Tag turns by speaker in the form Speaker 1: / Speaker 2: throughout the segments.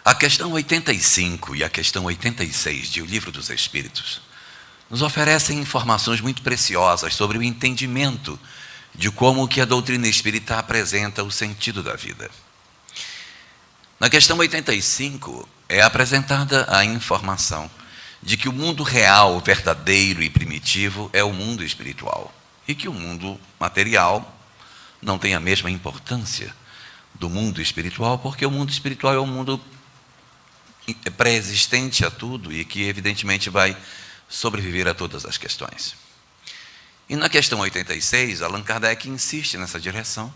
Speaker 1: A questão 85 e a questão 86 de O Livro dos Espíritos nos oferecem informações muito preciosas sobre o entendimento de como que a doutrina espírita apresenta o sentido da vida. Na questão 85 é apresentada a informação de que o mundo real, verdadeiro e primitivo é o mundo espiritual e que o mundo material não tem a mesma importância do mundo espiritual, porque o mundo espiritual é um mundo pré-existente a tudo e que evidentemente vai sobreviver a todas as questões. E na questão 86, Allan Kardec insiste nessa direção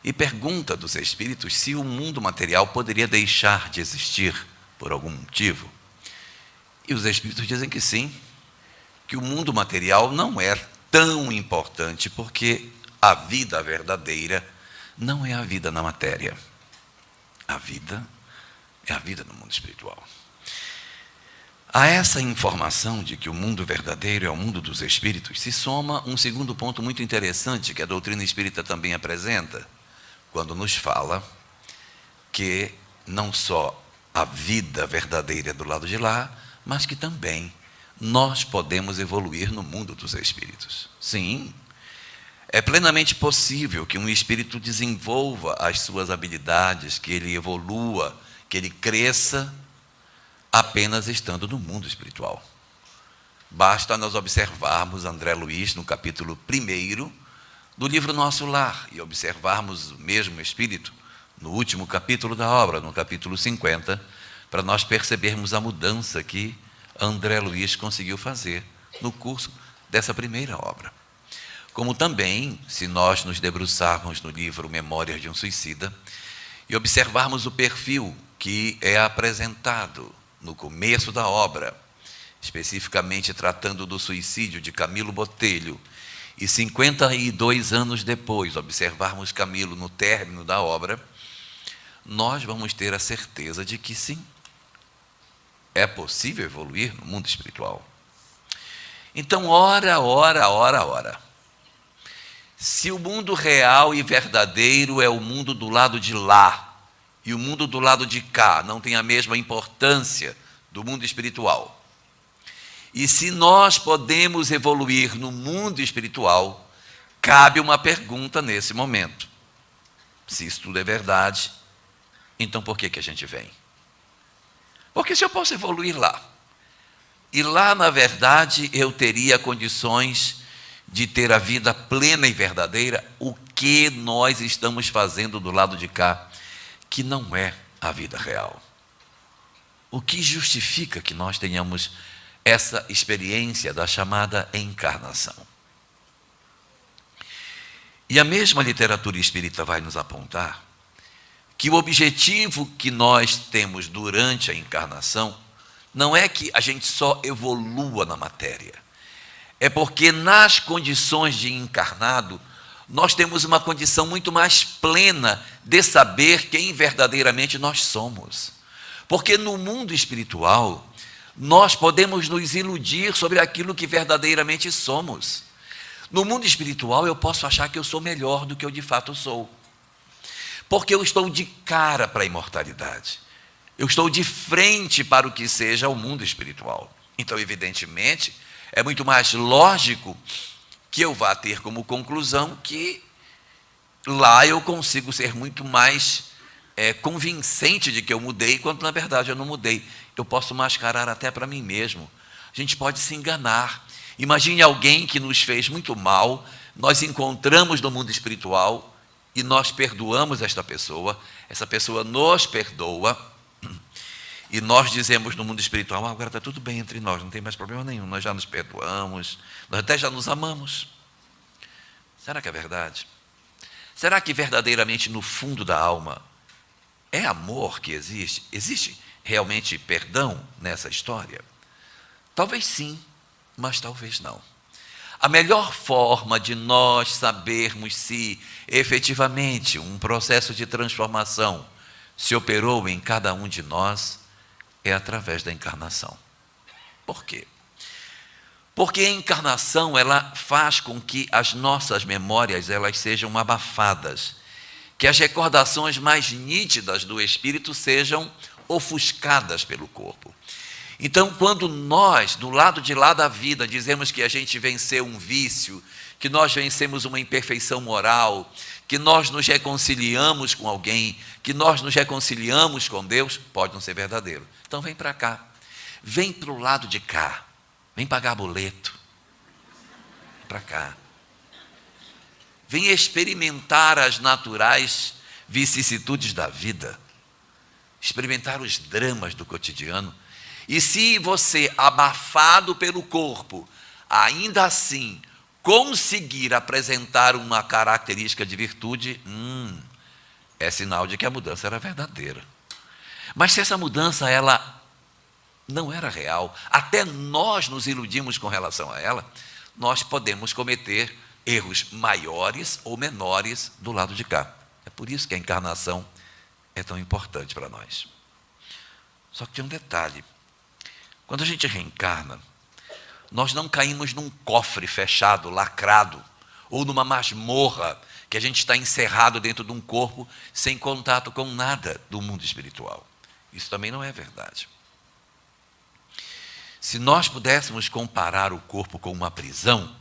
Speaker 1: e pergunta dos espíritos se o mundo material poderia deixar de existir por algum motivo. E os espíritos dizem que sim, que o mundo material não é tão importante, porque a vida verdadeira não é a vida na matéria. A vida é a vida no mundo espiritual. A essa informação de que o mundo verdadeiro é o mundo dos espíritos, se soma um segundo ponto muito interessante que a doutrina espírita também apresenta, quando nos fala que não só a vida verdadeira é do lado de lá, mas que também nós podemos evoluir no mundo dos espíritos. Sim, é plenamente possível que um espírito desenvolva as suas habilidades, que ele evolua, que ele cresça, apenas estando no mundo espiritual. Basta nós observarmos André Luiz no capítulo 1 do livro Nosso Lar e observarmos o mesmo espírito no último capítulo da obra, no capítulo 50, para nós percebermos a mudança que André Luiz conseguiu fazer no curso dessa primeira obra. Como também, se nós nos debruçarmos no livro Memórias de um Suicida e observarmos o perfil que é apresentado no começo da obra, especificamente tratando do suicídio de Camilo Botelho, e 52 anos depois, observarmos Camilo no término da obra, nós vamos ter a certeza de que sim, é possível evoluir no mundo espiritual. Então, ora. Se o mundo real e verdadeiro é o mundo do lado de lá, e o mundo do lado de cá não tem a mesma importância do mundo espiritual, e se nós podemos evoluir no mundo espiritual, cabe uma pergunta nesse momento. Se isso tudo é verdade, então por que a gente vem? Porque se eu posso evoluir lá, e lá, na verdade, eu teria condições de ter a vida plena e verdadeira, o que nós estamos fazendo do lado de cá, que não é a vida real? O que justifica que nós tenhamos essa experiência da chamada encarnação? E a mesma literatura espírita vai nos apontar que o objetivo que nós temos durante a encarnação não é que a gente só evolua na matéria, é porque nas condições de encarnado nós temos uma condição muito mais plena de saber quem verdadeiramente nós somos. Porque no mundo espiritual, nós podemos nos iludir sobre aquilo que verdadeiramente somos. No mundo espiritual, eu posso achar que eu sou melhor do que eu de fato sou. Porque eu estou de cara para a imortalidade. Eu estou de frente para o que seja o mundo espiritual. Então, evidentemente, é muito mais lógico que eu vá ter como conclusão que lá eu consigo ser muito mais convincente de que eu mudei, quando na verdade eu não mudei. Eu posso mascarar até para mim mesmo. A gente pode se enganar. Imagine alguém que nos fez muito mal, nós encontramos no mundo espiritual e nós perdoamos essa pessoa nos perdoa, e nós dizemos no mundo espiritual: agora está tudo bem entre nós, não tem mais problema nenhum, nós já nos perdoamos, nós até já nos amamos. Será que é verdade? Será que verdadeiramente no fundo da alma é amor que existe? Existe realmente perdão nessa história? Talvez sim, mas talvez não. A melhor forma de nós sabermos se efetivamente um processo de transformação se operou em cada um de nós é através da encarnação. Por quê? Porque a encarnação, ela faz com que as nossas memórias elas sejam abafadas, que as recordações mais nítidas do espírito sejam ofuscadas pelo corpo. Então, quando nós, do lado de lá da vida, dizemos que a gente venceu um vício, que nós vencemos uma imperfeição moral, que nós nos reconciliamos com alguém, que nós nos reconciliamos com Deus, pode não ser verdadeiro. Então, vem para cá. Vem para o lado de cá. Vem pagar boleto. Vem para cá. Vem experimentar as naturais vicissitudes da vida. Experimentar os dramas do cotidiano. E se você, abafado pelo corpo, ainda assim conseguir apresentar uma característica de virtude, é sinal de que a mudança era verdadeira. Mas se essa mudança ela não era real, até nós nos iludimos com relação a ela, nós podemos cometer erros maiores ou menores do lado de cá. É por isso que a encarnação é tão importante para nós. Só que tem um detalhe. Quando a gente reencarna, nós não caímos num cofre fechado, lacrado, ou numa masmorra, que a gente está encerrado dentro de um corpo, sem contato com nada do mundo espiritual. Isso também não é verdade. Se nós pudéssemos comparar o corpo com uma prisão,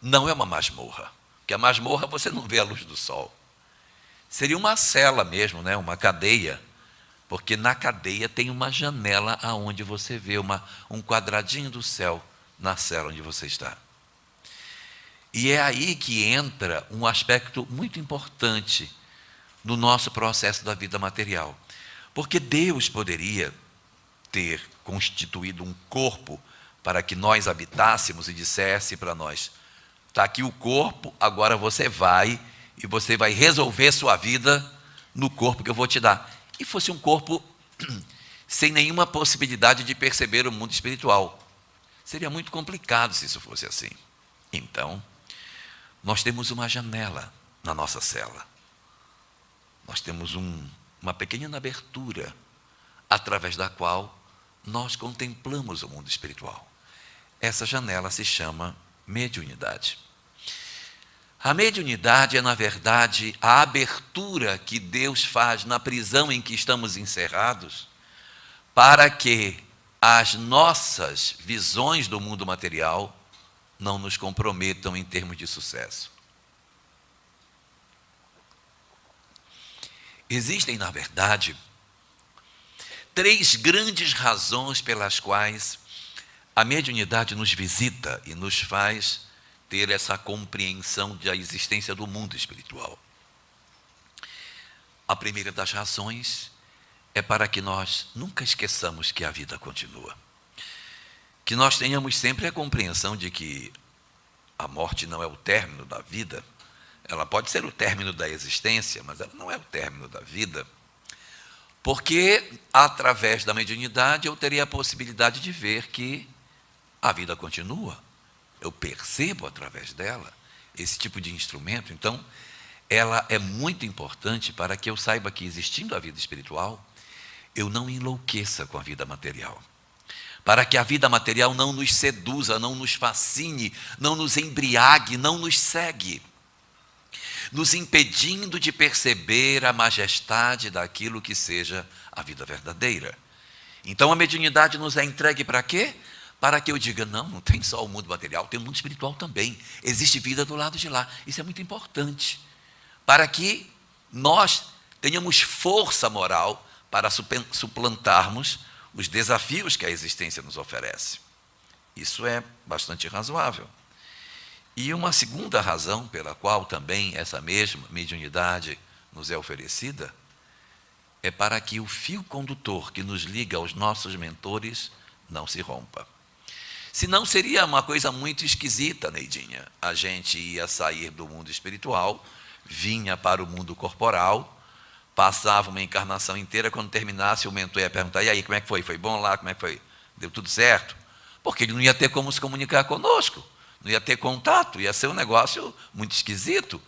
Speaker 1: não é uma masmorra, porque a masmorra você não vê a luz do sol. Seria uma cela mesmo, né? Uma cadeia, porque na cadeia tem uma janela aonde você vê um quadradinho do céu na cela onde você está. E é aí que entra um aspecto muito importante no nosso processo da vida material. Porque Deus poderia ter constituído um corpo para que nós habitássemos e dissesse para nós: está aqui o corpo, agora você vai e você vai resolver sua vida no corpo que eu vou te dar. E fosse um corpo sem nenhuma possibilidade de perceber o mundo espiritual. Seria muito complicado se isso fosse assim. Então, nós temos uma janela na nossa cela. Nós temos uma pequena abertura através da qual nós contemplamos o mundo espiritual. Essa janela se chama mediunidade. A mediunidade é, na verdade, a abertura que Deus faz na prisão em que estamos encerrados, para que as nossas visões do mundo material não nos comprometam em termos de sucesso. Existem, na verdade, 3 grandes razões pelas quais a mediunidade nos visita e nos faz ter essa compreensão da existência do mundo espiritual. A primeira das razões é para que nós nunca esqueçamos que a vida continua. Que nós tenhamos sempre a compreensão de que a morte não é o término da vida. Ela pode ser o término da existência, mas ela não é o término da vida. Porque, através da mediunidade, eu teria a possibilidade de ver que a vida continua. Eu percebo através dela esse tipo de instrumento. Então, ela é muito importante para que eu saiba que, existindo a vida espiritual, eu não enlouqueça com a vida material. Para que a vida material não nos seduza, não nos fascine, não nos embriague, não nos cegue, nos impedindo de perceber a majestade daquilo que seja a vida verdadeira. Então, a mediunidade nos é entregue para quê? Para que eu diga: não tem só o mundo material, tem o mundo espiritual também. Existe vida do lado de lá. Isso é muito importante. Para que nós tenhamos força moral para suplantarmos os desafios que a existência nos oferece. Isso é bastante razoável. E uma segunda razão pela qual também essa mesma mediunidade nos é oferecida é para que o fio condutor que nos liga aos nossos mentores não se rompa. Senão seria uma coisa muito esquisita, Neidinha. A gente ia sair do mundo espiritual, vinha para o mundo corporal, passava uma encarnação inteira, quando terminasse o mentor ia perguntar: e aí, como é que foi? Foi bom lá? Como é que foi? Deu tudo certo? Porque ele não ia ter como se comunicar conosco, não ia ter contato, ia ser um negócio muito esquisito.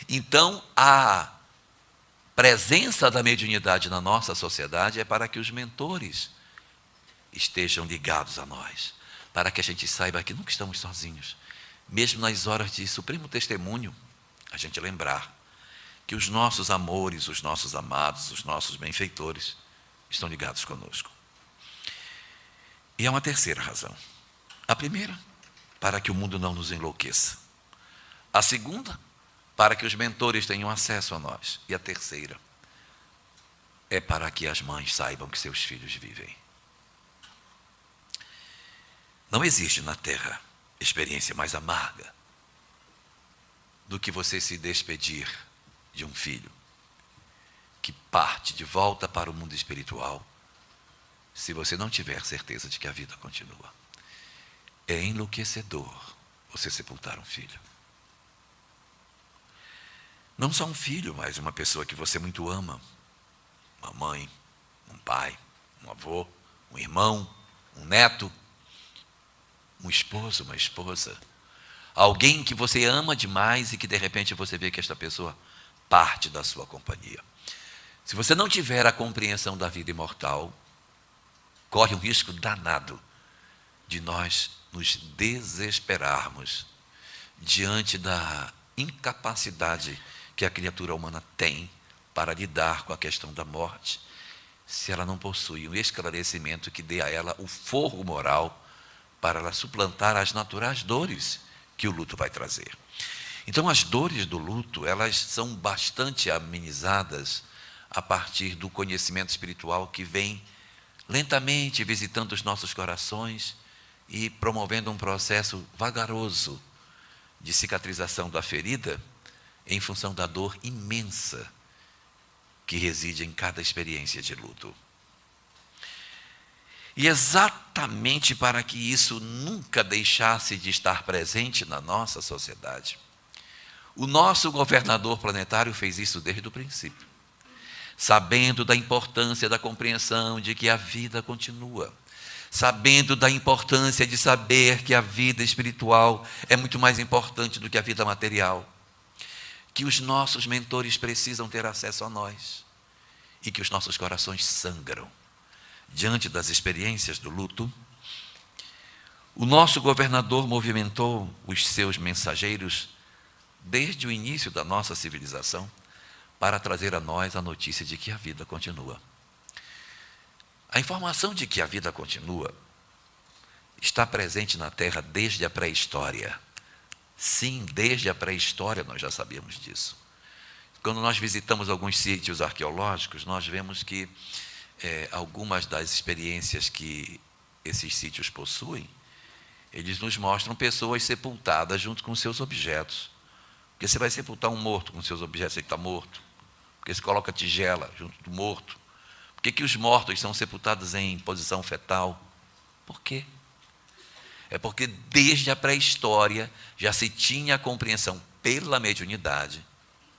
Speaker 1: Então, a presença da mediunidade na nossa sociedade é para que os mentores estejam ligados a nós, para que a gente saiba que nunca estamos sozinhos. Mesmo nas horas de supremo testemunho, a gente lembrar que os nossos amores, os nossos amados, os nossos benfeitores estão ligados conosco. E há uma terceira razão. A primeira, para que o mundo não nos enlouqueça. A segunda, para que os mentores tenham acesso a nós. E a terceira, é para que as mães saibam que seus filhos vivem. Não existe na Terra experiência mais amarga do que você se despedir de um filho que parte de volta para o mundo espiritual, se você não tiver certeza de que a vida continua. É enlouquecedor você sepultar um filho. Não só um filho, mas uma pessoa que você muito ama. Uma mãe, um pai, um avô, um irmão, um neto, um esposo, uma esposa. Alguém que você ama demais e que de repente você vê que esta pessoa parte da sua companhia. Se você não tiver a compreensão da vida imortal, corre um risco danado de nós nos desesperarmos diante da incapacidade que a criatura humana tem para lidar com a questão da morte, se ela não possui um esclarecimento que dê a ela o forro moral para ela suplantar as naturais dores que o luto vai trazer. Então, as dores do luto, elas são bastante amenizadas a partir do conhecimento espiritual que vem lentamente visitando os nossos corações e promovendo um processo vagaroso de cicatrização da ferida em função da dor imensa que reside em cada experiência de luto. E exatamente para que isso nunca deixasse de estar presente na nossa sociedade, o nosso governador planetário fez isso desde o princípio, sabendo da importância da compreensão de que a vida continua, sabendo da importância de saber que a vida espiritual é muito mais importante do que a vida material, que os nossos mentores precisam ter acesso a nós e que os nossos corações sangram diante das experiências do luto. O nosso governador movimentou os seus mensageiros desde o início da nossa civilização para trazer a nós a notícia de que a vida continua. A informação de que a vida continua está presente na Terra desde a pré-história. Sim, desde a pré-história nós já sabíamos disso. Quando nós visitamos alguns sítios arqueológicos, nós vemos que algumas das experiências que esses sítios possuem, eles nos mostram pessoas sepultadas junto com seus objetos. Porque você vai sepultar um morto com seus objetos, ele está morto. Porque você coloca tigela junto do morto. Por que os mortos são sepultados em posição fetal? Por quê? É porque desde a pré-história já se tinha a compreensão pela mediunidade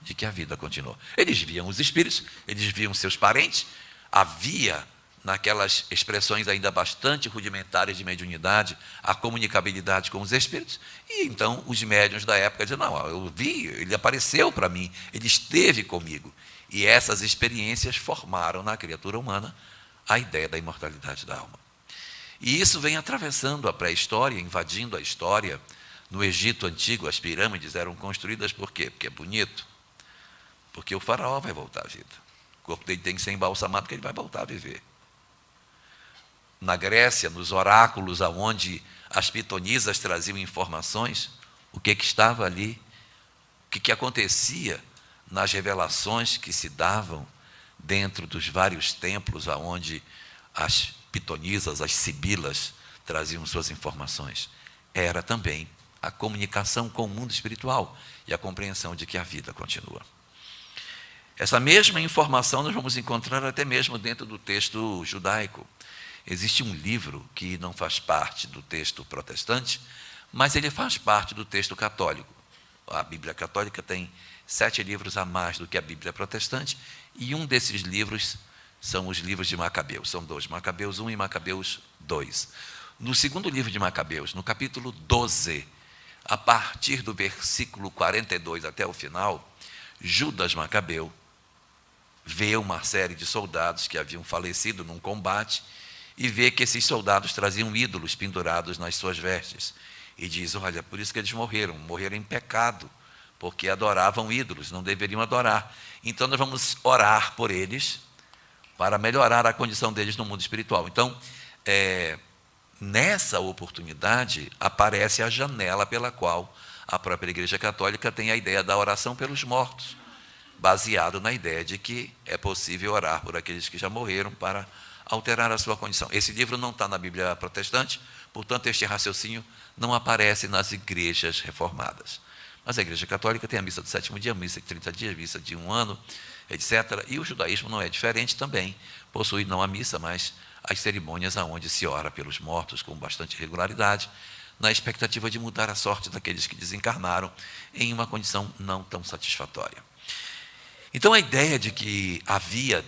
Speaker 1: de que a vida continuou. Eles viam os espíritos, eles viam seus parentes, havia, naquelas expressões ainda bastante rudimentares de mediunidade, a comunicabilidade com os espíritos, e então os médiuns da época diziam, não, eu vi, ele apareceu para mim, ele esteve comigo. E essas experiências formaram na criatura humana a ideia da imortalidade da alma. E isso vem atravessando a pré-história, invadindo a história. No Egito Antigo, as pirâmides eram construídas por quê? Porque é bonito. Porque o faraó vai voltar à vida. O corpo dele tem que ser embalsamado, porque ele vai voltar a viver. Na Grécia, nos oráculos, onde as pitonisas traziam informações, o que estava ali, o que acontecia nas revelações que se davam dentro dos vários templos onde as pitonisas, as sibilas, traziam suas informações. Era também a comunicação com o mundo espiritual e a compreensão de que a vida continua. Essa mesma informação nós vamos encontrar até mesmo dentro do texto judaico. Existe um livro que não faz parte do texto protestante, mas ele faz parte do texto católico. A Bíblia católica tem 7 livros a mais do que a Bíblia protestante, e um desses livros são os livros de Macabeus. São 2, Macabeus 1 e Macabeus 2. No segundo livro de Macabeus, no capítulo 12, a partir do versículo 42 até o final, Judas Macabeu vê uma série de soldados que haviam falecido num combate e vê que esses soldados traziam ídolos pendurados nas suas vestes. E diz, olha, por isso que eles morreram em pecado, porque adoravam ídolos, não deveriam adorar. Então nós vamos orar por eles, para melhorar a condição deles no mundo espiritual. Então, nessa oportunidade, aparece a janela pela qual a própria Igreja Católica tem a ideia da oração pelos mortos, baseado na ideia de que é possível orar por aqueles que já morreram para alterar a sua condição. Esse livro não está na Bíblia protestante, portanto, este raciocínio não aparece nas igrejas reformadas. Mas a Igreja Católica tem a missa do sétimo dia, a missa de 30 dias, a missa de 1 ano, etc. E o judaísmo não é diferente também, possui não a missa, mas as cerimônias onde se ora pelos mortos com bastante regularidade, na expectativa de mudar a sorte daqueles que desencarnaram em uma condição não tão satisfatória. Então, a ideia de que havia,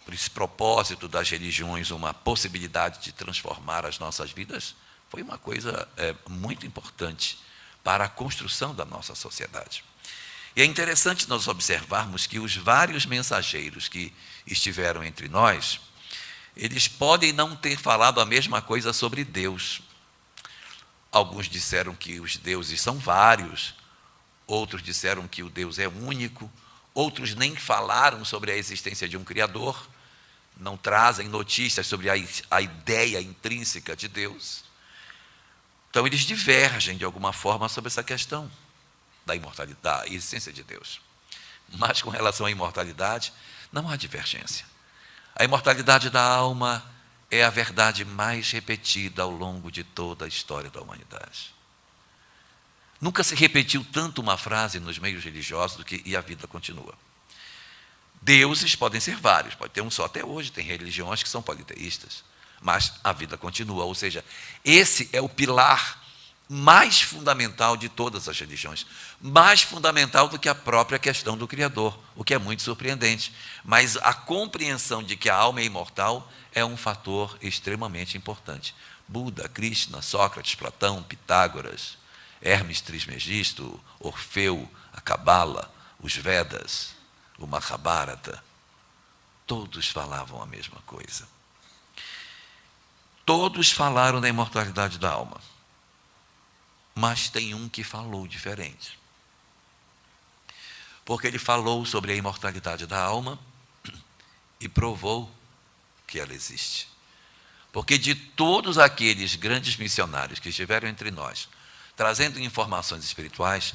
Speaker 1: por esse propósito das religiões, uma possibilidade de transformar as nossas vidas, foi uma coisa muito importante para a construção da nossa sociedade. E é interessante nós observarmos que os vários mensageiros que estiveram entre nós, eles podem não ter falado a mesma coisa sobre Deus. Alguns disseram que os deuses são vários, outros disseram que o Deus é único, outros nem falaram sobre a existência de um Criador, não trazem notícias sobre a ideia intrínseca de Deus. Então, eles divergem de alguma forma sobre essa questão da imortalidade, da existência de Deus. Mas com relação à imortalidade, não há divergência. A imortalidade da alma é a verdade mais repetida ao longo de toda a história da humanidade. Nunca se repetiu tanto uma frase nos meios religiosos do que "e a vida continua". Deuses podem ser vários, pode ter um só até hoje, tem religiões que são politeístas, mas a vida continua, ou seja, esse é o pilar mais fundamental de todas as religiões, mais fundamental do que a própria questão do Criador, o que é muito surpreendente. Mas a compreensão de que a alma é imortal é um fator extremamente importante. Buda, Krishna, Sócrates, Platão, Pitágoras, Hermes Trismegisto, Orfeu, a Cabala, os Vedas, o Mahabharata, todos falavam a mesma coisa. Todos falaram da imortalidade da alma. Mas tem um que falou diferente. Porque ele falou sobre a imortalidade da alma e provou que ela existe. Porque de todos aqueles grandes missionários que estiveram entre nós, trazendo informações espirituais,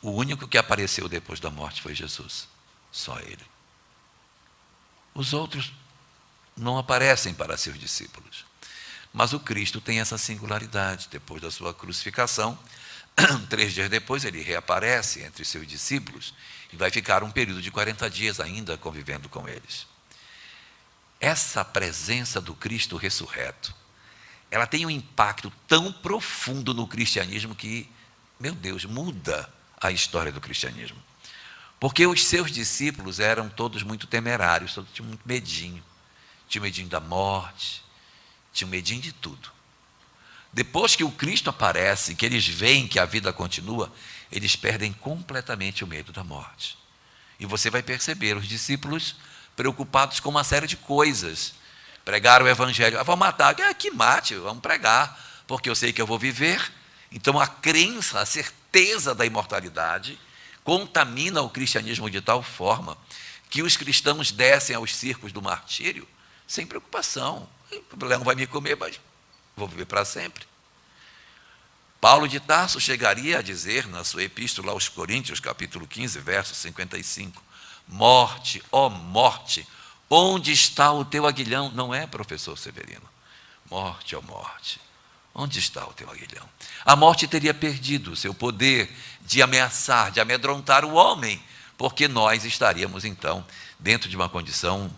Speaker 1: o único que apareceu depois da morte foi Jesus. Só ele. Os outros não aparecem para seus discípulos. Mas o Cristo tem essa singularidade. Depois da sua crucificação, 3 dias depois, ele reaparece entre seus discípulos e vai ficar um período de 40 dias ainda convivendo com eles. Essa presença do Cristo ressurreto, ela tem um impacto tão profundo no cristianismo que, meu Deus, muda a história do cristianismo. Porque os seus discípulos eram todos muito temerários, todos tinham muito medinho. Tinham medinho da morte, tinham medinho de tudo. Depois que o Cristo aparece, que eles veem que a vida continua, eles perdem completamente o medo da morte. E você vai perceber os discípulos preocupados com uma série de coisas. Pregaram o evangelho, vão matar, que mate, vamos pregar, porque eu sei que eu vou viver. Então a crença, a certeza da imortalidade contamina o cristianismo de tal forma que os cristãos descem aos circos do martírio sem preocupação. O problema vai me comer, mas vou viver para sempre. Paulo de Tarso chegaria a dizer na sua epístola aos Coríntios, capítulo 15, verso 55, morte, ó morte, onde está o teu aguilhão? Não é, professor Severino? Morte, ó morte, onde está o teu aguilhão? A morte teria perdido o seu poder de ameaçar, de amedrontar o homem, porque nós estaríamos, então, dentro de uma condição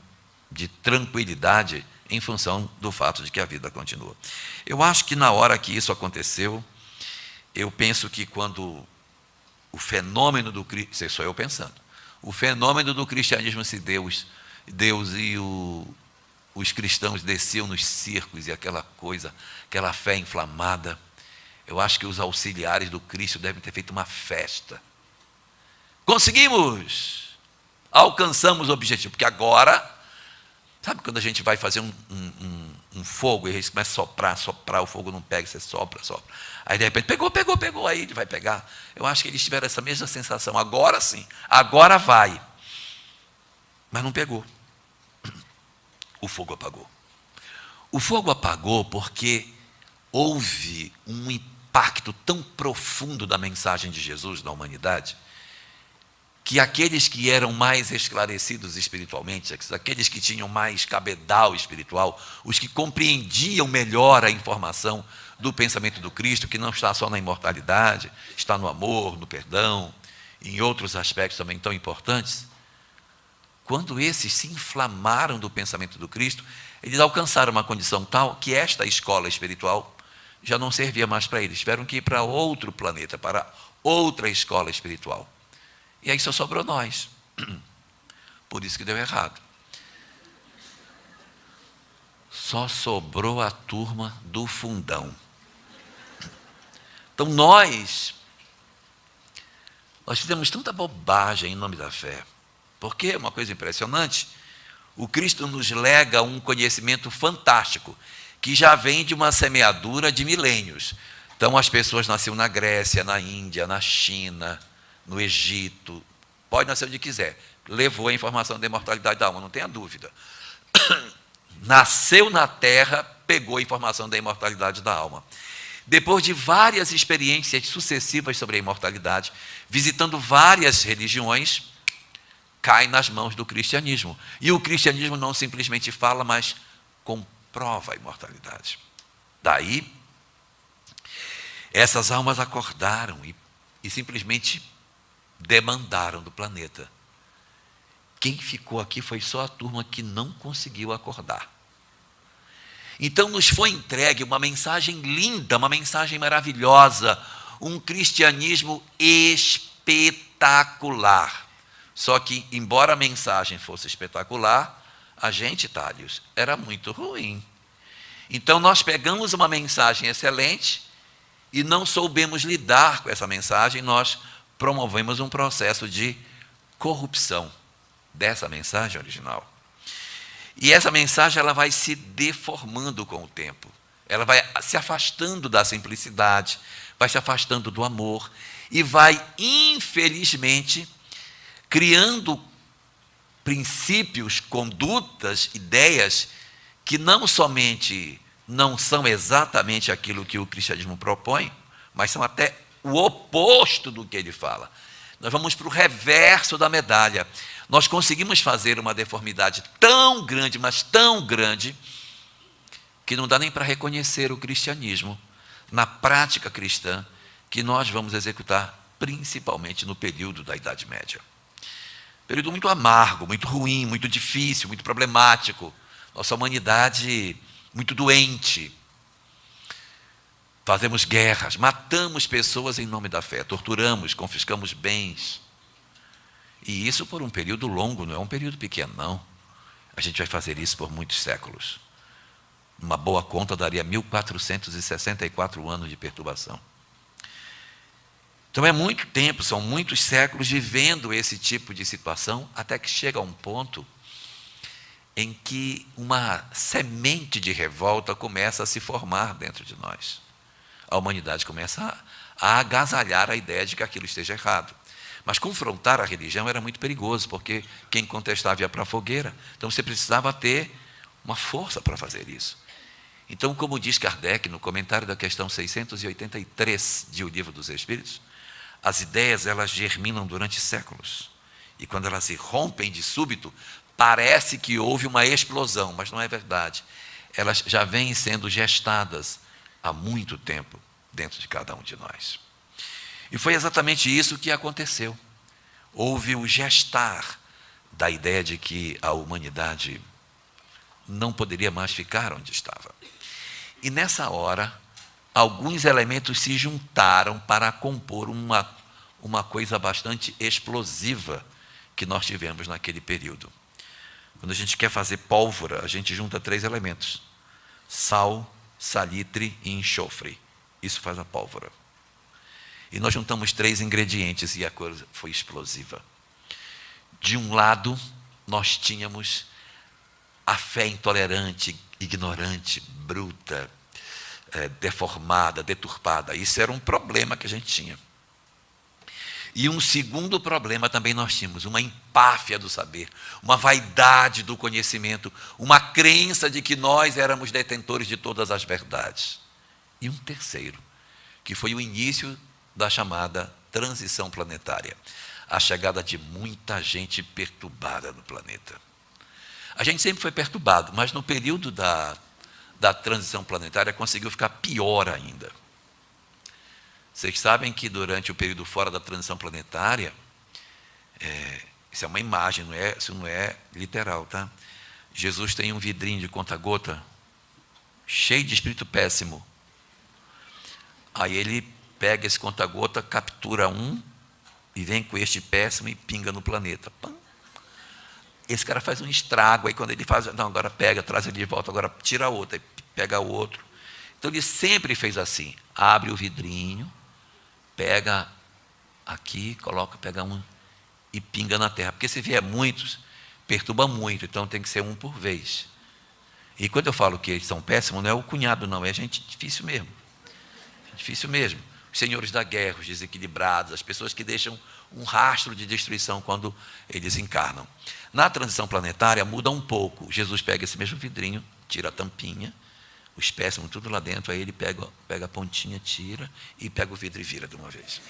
Speaker 1: de tranquilidade em função do fato de que a vida continua. Eu acho que na hora que isso aconteceu, eu penso que quando o fenômeno do cristianismo, isso sou eu pensando, o fenômeno do cristianismo se deu, Deus e os cristãos desciam nos circos e aquela coisa, aquela fé inflamada, eu acho que os auxiliares do Cristo devem ter feito uma festa. Conseguimos! Alcançamos o objetivo, porque agora, sabe quando a gente vai fazer um fogo e a gente começa a soprar, o fogo não pega, você sopra. Aí de repente, pegou, aí ele vai pegar. Eu acho que eles tiveram essa mesma sensação, agora sim, agora vai. Mas não pegou. o fogo apagou. O fogo apagou porque houve um impacto tão profundo da mensagem de Jesus na humanidade, que aqueles que eram mais esclarecidos espiritualmente, aqueles que tinham mais cabedal espiritual, os que compreendiam melhor a informação do pensamento do Cristo, que não está só na imortalidade, está no amor, no perdão, e em outros aspectos também tão importantes, quando esses se inflamaram do pensamento do Cristo, eles alcançaram uma condição tal que esta escola espiritual já não servia mais para eles. Tiveram que ir para outro planeta, para outra escola espiritual. E aí só sobrou nós. Por isso que deu errado. Só sobrou a turma do fundão. Então nós fizemos tanta bobagem em nome da fé. Porque é uma coisa impressionante. O Cristo nos lega um conhecimento fantástico, que já vem de uma semeadura de milênios. Então as pessoas nasceram na Grécia, na Índia, na China, no Egito, pode nascer onde quiser, levou a informação da imortalidade da alma, não tenha dúvida. Nasceu na terra, pegou a informação da imortalidade da alma. Depois de várias experiências sucessivas sobre a imortalidade, visitando várias religiões, cai nas mãos do cristianismo. E o cristianismo não simplesmente fala, mas comprova a imortalidade. Daí, essas almas acordaram e simplesmente demandaram do planeta. Quem ficou aqui foi só a turma que não conseguiu acordar. Então nos foi entregue uma mensagem linda, uma mensagem maravilhosa, um cristianismo espetacular. Só que, embora a mensagem fosse espetacular, a gente, Thales, era muito ruim. Então nós pegamos uma mensagem excelente e não soubemos lidar com essa mensagem, nós promovemos um processo de corrupção dessa mensagem original. E essa mensagem ela vai se deformando com o tempo. Ela vai se afastando da simplicidade, vai se afastando do amor e vai, infelizmente, criando princípios, condutas, ideias que não somente não são exatamente aquilo que o cristianismo propõe, mas são até o oposto do que ele fala. Nós vamos para o reverso da medalha. Nós conseguimos fazer uma deformidade tão grande, mas tão grande, que não dá nem para reconhecer o cristianismo na prática cristã que nós vamos executar, principalmente no período da Idade Média. Período muito amargo, muito ruim, muito difícil, muito problemático. Nossa humanidade muito doente. Fazemos guerras, matamos pessoas em nome da fé, torturamos, confiscamos bens. E isso por um período longo, não é um período pequeno, não. A gente vai fazer isso por muitos séculos. Uma boa conta daria 1464 anos de perturbação. Então é muito tempo, são muitos séculos vivendo esse tipo de situação, até que chega a um ponto em que uma semente de revolta começa a se formar dentro de nós. A humanidade começa a agasalhar a ideia de que aquilo esteja errado. Mas confrontar a religião era muito perigoso, porque quem contestava ia para a fogueira. Então você precisava ter uma força para fazer isso. Então, como diz Kardec no comentário da questão 683 de O Livro dos Espíritos, as ideias elas germinam durante séculos. E quando elas se rompem de súbito, parece que houve uma explosão, mas não é verdade. Elas já vêm sendo gestadas há muito tempo dentro de cada um de nós. E foi exatamente isso que aconteceu. Houve o gestar da ideia de que a humanidade não poderia mais ficar onde estava. E nessa hora, alguns elementos se juntaram para compor uma coisa bastante explosiva que nós tivemos naquele período. Quando a gente quer fazer pólvora, a gente junta 3 elementos: sal, salitre e enxofre. Isso faz a pólvora. E nós juntamos 3 ingredientes e a coisa foi explosiva. De um lado, nós tínhamos a fé intolerante, ignorante, bruta, deformada, deturpada. Isso era um problema que a gente tinha. E um segundo problema também nós tínhamos, uma empáfia do saber, uma vaidade do conhecimento, uma crença de que nós éramos detentores de todas as verdades. E um terceiro, que foi o início da chamada transição planetária, a chegada de muita gente perturbada no planeta. A gente sempre foi perturbado, mas no período da transição planetária conseguiu ficar pior ainda. Vocês sabem que durante o período fora da transição planetária, isso é uma imagem, isso não é literal, tá? Jesus tem um vidrinho de conta-gota cheio de espírito péssimo. Aí ele pega esse conta-gota, captura um e vem com este péssimo e pinga no planeta. Pam. Esse cara faz um estrago, aí quando ele faz, não, agora pega, traz ele de volta, agora tira outro, aí pega outro. Então ele sempre fez assim, abre o vidrinho, pega aqui, pega um e pinga na terra. Porque se vier muitos, perturba muito, então tem que ser um por vez. E quando eu falo que eles são péssimos, não é o cunhado não, é gente difícil mesmo. É difícil mesmo. Os senhores da guerra, os desequilibrados, as pessoas que deixam um rastro de destruição quando eles encarnam. Na transição planetária muda um pouco. Jesus pega esse mesmo vidrinho, tira a tampinha, os péssimos tudo lá dentro, aí ele pega a pontinha, tira e pega o vidro e vira de uma vez.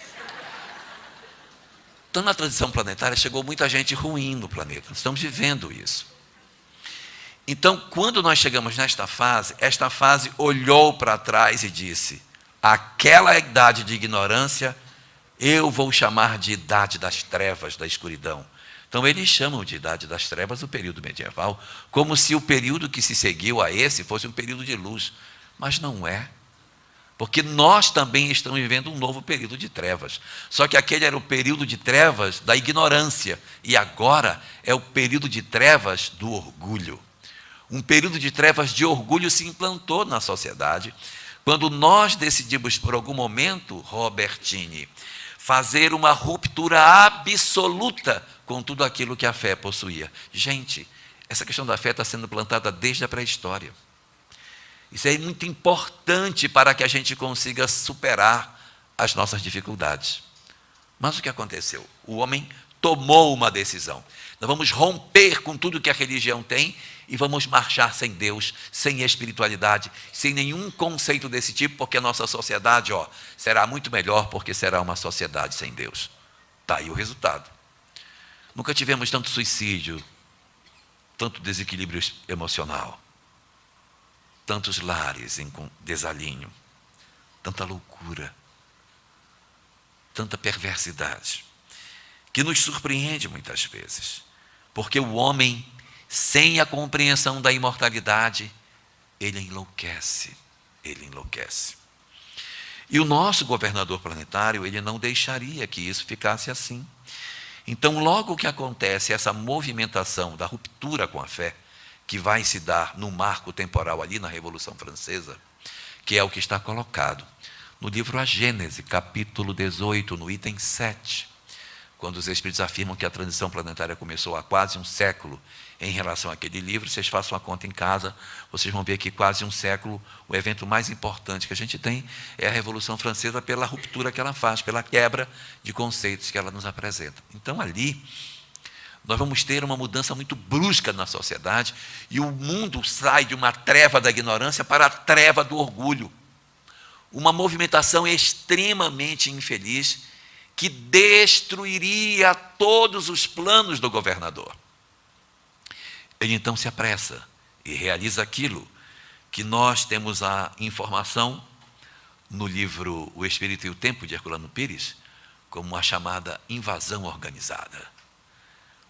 Speaker 1: Então, na transição planetária, chegou muita gente ruim no planeta. Nós estamos vivendo isso. Então, quando nós chegamos nesta fase, esta fase olhou para trás e disse, aquela idade de ignorância, eu vou chamar de idade das trevas, da escuridão. Então, eles chamam de idade das trevas o período medieval, como se o período que se seguiu a esse fosse um período de luz. Mas não é. Porque nós também estamos vivendo um novo período de trevas. Só que aquele era o período de trevas da ignorância. E agora é o período de trevas do orgulho. Um período de trevas de orgulho se implantou na sociedade, quando nós decidimos, por algum momento, Robertini, fazer uma ruptura absoluta com tudo aquilo que a fé possuía. Gente, essa questão da fé está sendo plantada desde a pré-história. Isso é muito importante para que a gente consiga superar as nossas dificuldades. Mas o que aconteceu? O homem tomou uma decisão. Nós vamos romper com tudo que a religião tem e vamos marchar sem Deus, sem espiritualidade, sem nenhum conceito desse tipo, porque a nossa sociedade, será muito melhor porque será uma sociedade sem Deus. Está aí o resultado. Nunca tivemos tanto suicídio, tanto desequilíbrio emocional, tantos lares em desalinho, tanta loucura, tanta perversidade, que nos surpreende muitas vezes, porque o homem, sem a compreensão da imortalidade, ele enlouquece. E o nosso governador planetário, ele não deixaria que isso ficasse assim. Então, logo que acontece essa movimentação da ruptura com a fé, que vai se dar no marco temporal ali na Revolução Francesa, que é o que está colocado no livro A Gênese, capítulo 18, no item 7, quando os Espíritos afirmam que a transição planetária começou há quase um século. Em relação àquele livro, vocês façam a conta em casa, vocês vão ver que quase um século, o evento mais importante que a gente tem é a Revolução Francesa, pela ruptura que ela faz, pela quebra de conceitos que ela nos apresenta. Então, ali, nós vamos ter uma mudança muito brusca na sociedade e o mundo sai de uma treva da ignorância para a treva do orgulho. Uma movimentação extremamente infeliz que destruiria todos os planos do governador. Ele então se apressa e realiza aquilo que nós temos a informação no livro O Espírito e o Tempo, de Herculano Pires, como a chamada invasão organizada.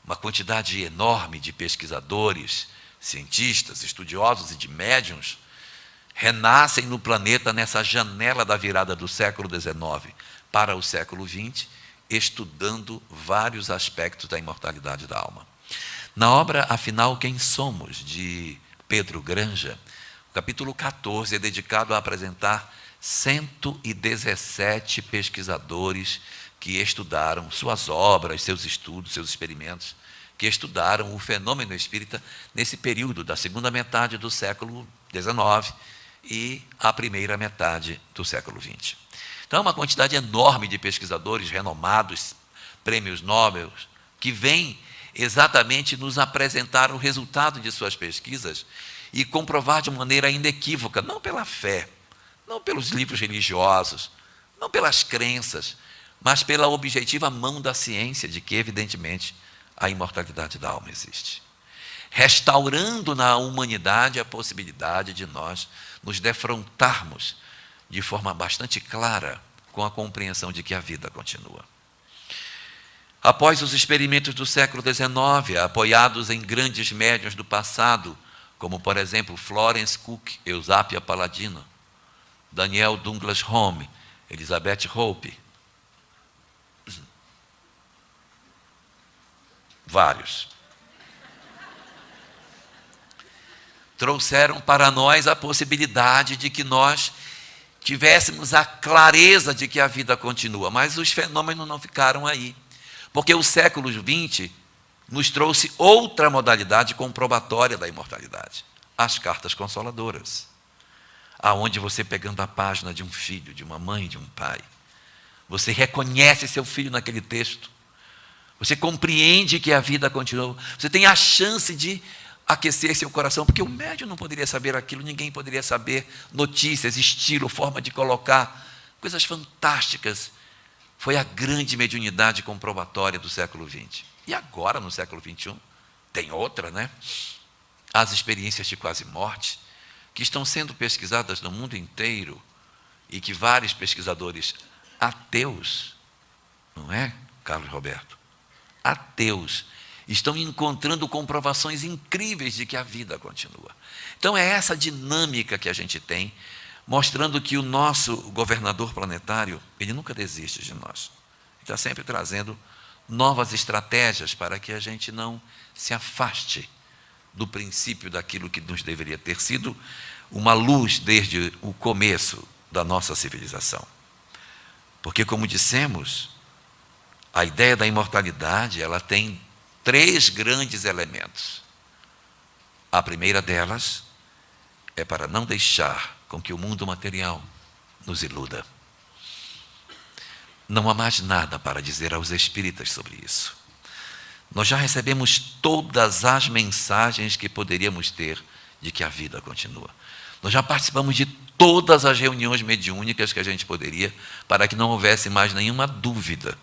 Speaker 1: Uma quantidade enorme de pesquisadores, cientistas, estudiosos e de médiuns renascem no planeta nessa janela da virada do século XIX para o século XX, estudando vários aspectos da imortalidade da alma. Na obra, afinal, Quem Somos, de Pedro Granja, o capítulo 14 é dedicado a apresentar 117 pesquisadores que estudaram suas obras, seus estudos, seus experimentos, que estudaram o fenômeno espírita nesse período da segunda metade do século XIX e a primeira metade do século XX. Então, uma quantidade enorme de pesquisadores renomados, prêmios Nobel, que vêm exatamente nos apresentar o resultado de suas pesquisas e comprovar de maneira inequívoca, não pela fé, não pelos livros religiosos, não pelas crenças, mas pela objetiva mão da ciência de que, evidentemente, a imortalidade da alma existe. Restaurando na humanidade a possibilidade de nós nos defrontarmos de forma bastante clara com a compreensão de que a vida continua. Após os experimentos do século XIX, apoiados em grandes médiuns do passado, como, por exemplo, Florence Cook, Eusápia Palladino, Daniel Douglas Home, Elizabeth Hope, vários, trouxeram para nós a possibilidade de que nós tivéssemos a clareza de que a vida continua, mas os fenômenos não ficaram aí, porque o século XX nos trouxe outra modalidade comprobatória da imortalidade, as cartas consoladoras, aonde você, pegando a página de um filho, de uma mãe, de um pai, você reconhece seu filho naquele texto, você compreende que a vida continua, você tem a chance de aquecer seu coração, porque o médium não poderia saber aquilo, ninguém poderia saber notícias, estilo, forma de colocar, coisas fantásticas. Foi a grande mediunidade comprobatória do século XX. E agora, no século XXI, tem outra, né? As experiências de quase morte, que estão sendo pesquisadas no mundo inteiro e que vários pesquisadores ateus, não é, Carlos Roberto? Ateus, estão encontrando comprovações incríveis de que a vida continua. Então é essa dinâmica que a gente tem, mostrando que o nosso governador planetário, ele nunca desiste de nós. Ele está sempre trazendo novas estratégias para que a gente não se afaste do princípio daquilo que nos deveria ter sido uma luz desde o começo da nossa civilização. Porque, como dissemos, a ideia da imortalidade, ela tem 3 grandes elementos. A primeira delas é para não deixar com que o mundo material nos iluda. Não há mais nada para dizer aos espíritas sobre isso. Nós já recebemos todas as mensagens que poderíamos ter de que a vida continua. Nós já participamos de todas as reuniões mediúnicas que a gente poderia, para que não houvesse mais nenhuma dúvida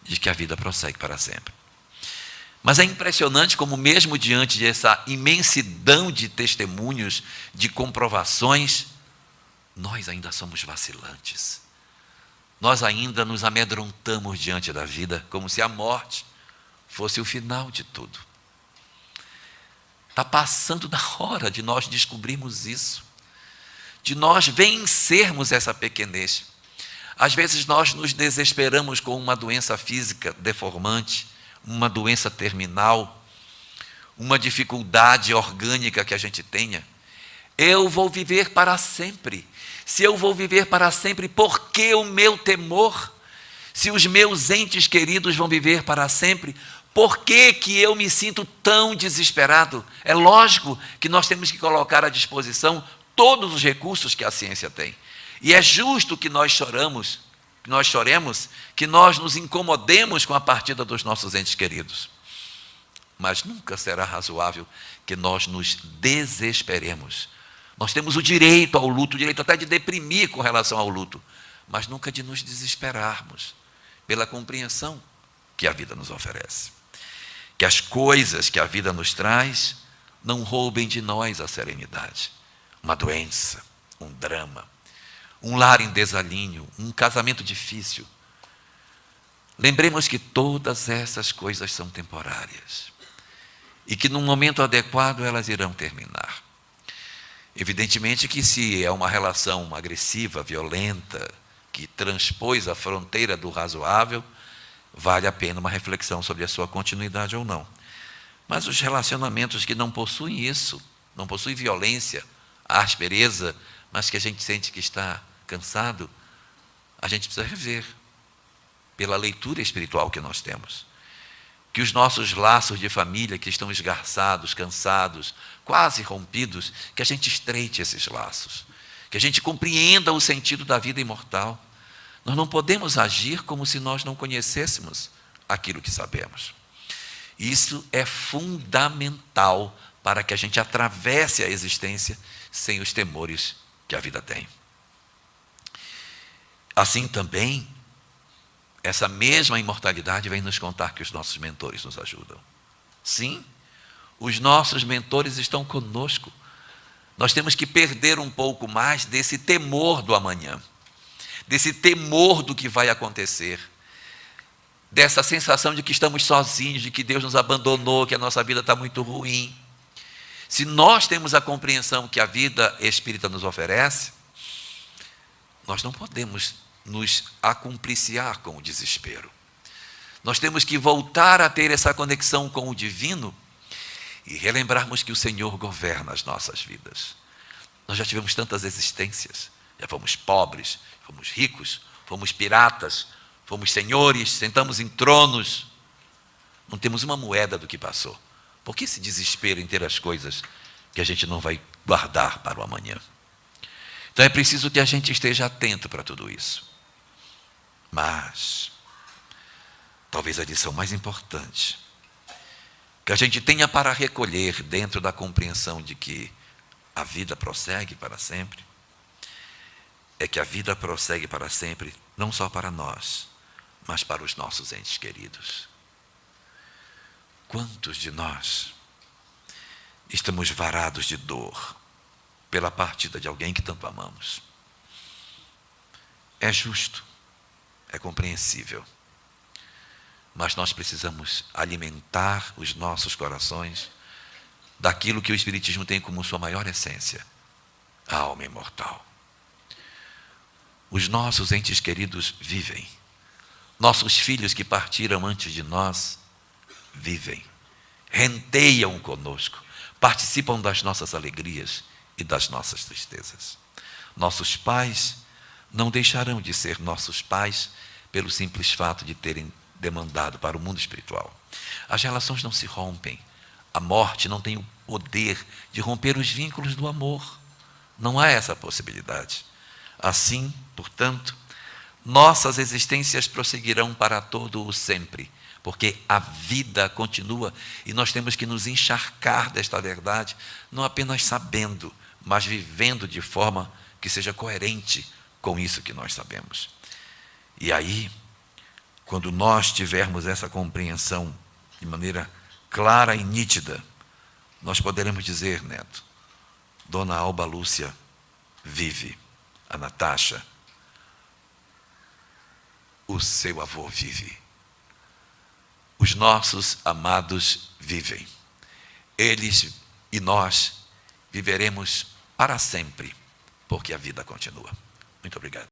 Speaker 1: de que a vida prossegue para sempre. Mas é impressionante como, mesmo diante dessa imensidão de testemunhos, de comprovações, nós ainda somos vacilantes. Nós ainda nos amedrontamos diante da vida, como se a morte fosse o final de tudo. Está passando da hora de nós descobrirmos isso, de nós vencermos essa pequenez. Às vezes nós nos desesperamos com uma doença física deformante, uma doença terminal, uma dificuldade orgânica que a gente tenha. Eu vou viver para sempre. Se eu vou viver para sempre, por que o meu temor? Se os meus entes queridos vão viver para sempre, por que que eu me sinto tão desesperado? É lógico que nós temos que colocar à disposição todos os recursos que a ciência tem. E é justo que nós choremos, que nós choremos, que nós nos incomodemos com a partida dos nossos entes queridos. Mas nunca será razoável que nós nos desesperemos. Nós temos o direito ao luto, o direito até de deprimir com relação ao luto, mas nunca de nos desesperarmos pela compreensão que a vida nos oferece. Que as coisas que a vida nos traz não roubem de nós a serenidade. Uma doença, um drama, um lar em desalinho, um casamento difícil. Lembremos que todas essas coisas são temporárias e que, num momento adequado, elas irão terminar. Evidentemente que, se é uma relação agressiva, violenta, que transpôs a fronteira do razoável, vale a pena uma reflexão sobre a sua continuidade ou não. Mas os relacionamentos que não possuem isso, não possuem violência, aspereza, mas que a gente sente que está cansado, a gente precisa rever, pela leitura espiritual que nós temos. Que os nossos laços de família que estão esgarçados, cansados, quase rompidos, que a gente estreite esses laços, que a gente compreenda o sentido da vida imortal. Nós não podemos agir como se nós não conhecêssemos aquilo que sabemos. Isso é fundamental para que a gente atravesse a existência sem os temores que a vida tem. Assim também, essa mesma imortalidade vem nos contar que os nossos mentores nos ajudam. Sim, os nossos mentores estão conosco. Nós temos que perder um pouco mais desse temor do amanhã, desse temor do que vai acontecer, dessa sensação de que estamos sozinhos, de que Deus nos abandonou, que a nossa vida está muito ruim. Se nós temos a compreensão que a vida espírita nos oferece, nós não podemos nos acumpliciar com o desespero. Nós temos que voltar a ter essa conexão com o divino e relembrarmos que o Senhor governa as nossas vidas. Nós já tivemos tantas existências, já fomos pobres, fomos ricos, fomos piratas, fomos senhores, sentamos em tronos, não temos uma moeda do que passou. Por que esse desespero em ter as coisas que a gente não vai guardar para o amanhã? Então é preciso que a gente esteja atento para tudo isso. Mas, talvez a lição mais importante que a gente tenha para recolher dentro da compreensão de que a vida prossegue para sempre, é que a vida prossegue para sempre, não só para nós, mas para os nossos entes queridos. Quantos de nós estamos varados de dor pela partida de alguém que tanto amamos? É justo, é compreensível, mas nós precisamos alimentar os nossos corações daquilo que o Espiritismo tem como sua maior essência, a alma imortal. Os nossos entes queridos vivem. Nossos filhos que partiram antes de nós vivem, renteiam conosco, participam das nossas alegrias e das nossas tristezas. Nossos pais não deixarão de ser nossos pais pelo simples fato de terem demandado para o mundo espiritual. As relações não se rompem. A morte não tem o poder de romper os vínculos do amor. Não há essa possibilidade. Assim, portanto, nossas existências prosseguirão para todo o sempre, porque a vida continua e nós temos que nos encharcar desta verdade, não apenas sabendo, mas vivendo de forma que seja coerente com isso que nós sabemos. E aí, quando nós tivermos essa compreensão de maneira clara e nítida, nós poderemos dizer, Neto, Dona Alba Lúcia vive, a Natasha, o seu avô vive, os nossos amados vivem, eles e nós viveremos para sempre, porque a vida continua. Muito obrigado.